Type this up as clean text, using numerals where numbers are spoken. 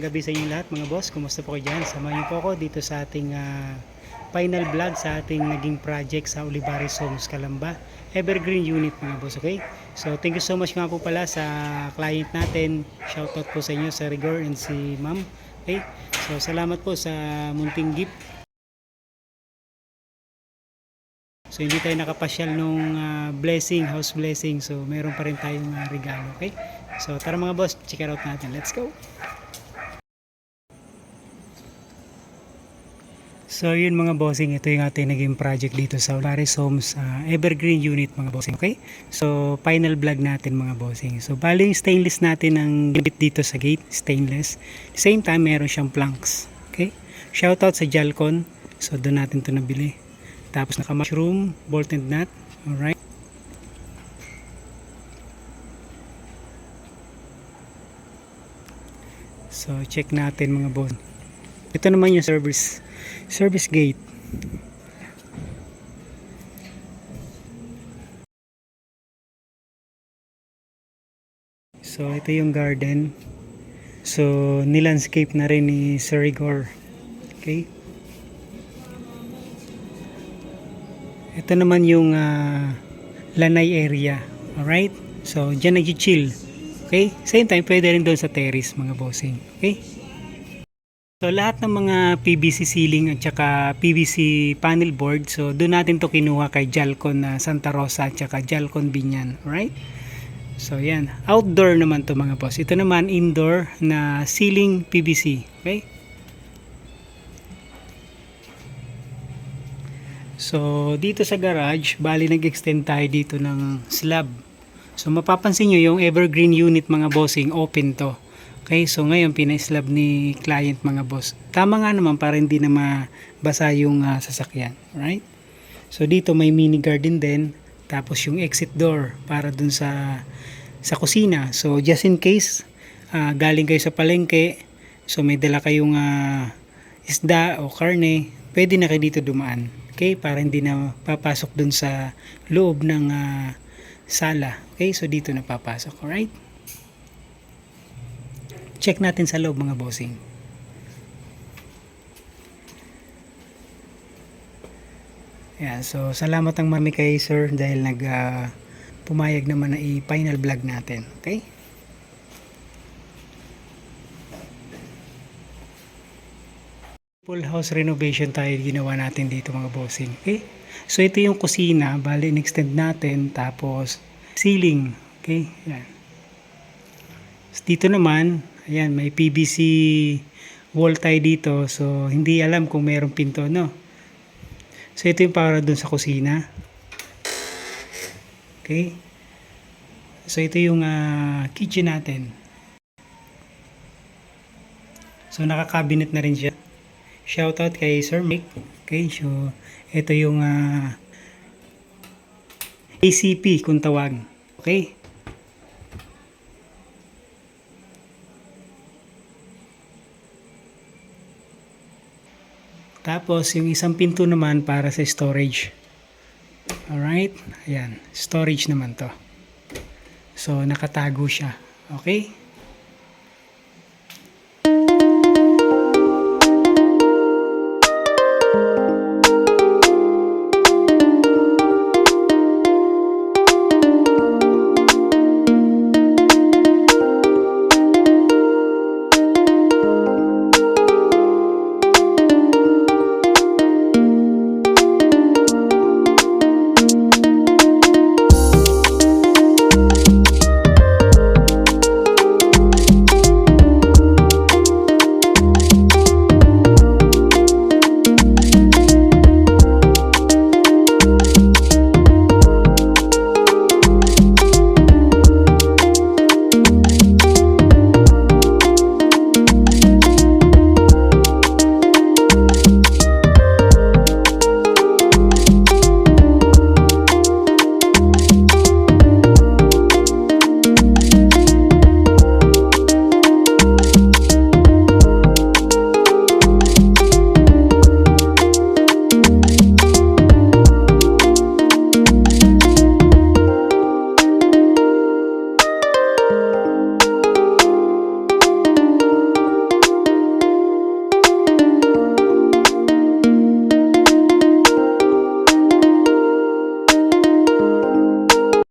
gabi sa inyo lahat mga boss. Kumusta po kayo dyan? Samahan niyo po ako dito sa ating final vlog sa ating naging project sa Olivares Homes, Calamba. Evergreen unit mga boss, okay? So thank you so much nga po pala sa client natin. Shoutout po sa inyo sa Rigor and si Ma'am. Okay? So salamat po sa munting gift. So hindi tayo nakapasyal nung blessing, house blessing. So meron pa rin tayong regalo, okay? So tara mga boss, check it out natin. Let's go! So yun mga bossing, ito yung ating naging project dito sa Olivares Homes Evergreen unit mga bossing, okay? So final vlog natin mga bossing. So bali yung stainless natin ang gimit dito sa gate, stainless. Same time meron siyang planks, okay? Shoutout sa Jalcon. So doon natin to nabili. Tapos naka mushroom, bolt and nut, alright? So check natin mga boss. Ito naman yung service gate. So ito yung garden. So nilandscape na rin ni Sir Igor. Okay? Ito naman yung lanay area. Alright? So dyan nag-chill. Okay? Same time pwede rin doon sa terrace mga bossing. Okay? So lahat ng mga PVC ceiling at saka PVC panel board, so doon natin to kinuha kay Jalcon na Santa Rosa at saka Jalcon Binyan, right? So yan, outdoor naman to mga boss. Ito naman indoor na ceiling PVC, okay? So dito sa garage, bali nag-extend tayo dito ng slab. So mapapansin nyo yung evergreen unit mga bossing, open to. Okay, so ngayon pina-slab ni client mga boss. Tama nga naman para hindi na mabasa yung sasakyan, right? So dito may mini garden din, tapos yung exit door para dun sa kusina. So just in case galing kayo sa palengke, so may dala kayong isda o karne, pwede na kayo dito dumaan. Okay, para hindi na papasok dun sa loob ng sala. Okay, so dito na papasok, alright? Check natin sa loob mga bossing. Ayan, so salamat ang marami kay sir dahil pumayag naman na i-final vlog natin. Okay? Full house renovation tayo ginawa natin dito mga bossing. Okay? So ito yung kusina, bali in-extend natin, tapos ceiling. Okay? Ayan. Dito naman, ayan, may PVC wall tayo dito. So, hindi alam kung mayroong pinto, no? So, ito yung para dun sa kusina. Okay? So, ito yung kitchen natin. So, naka-cabinet na rin siya. Shoutout kay Sir Mick. Okay, so, ito yung ACP kung tawag. Okay? Tapos, yung isang pinto naman para sa storage. Alright? Ayan. Storage naman to. So, nakatago siya. Okay?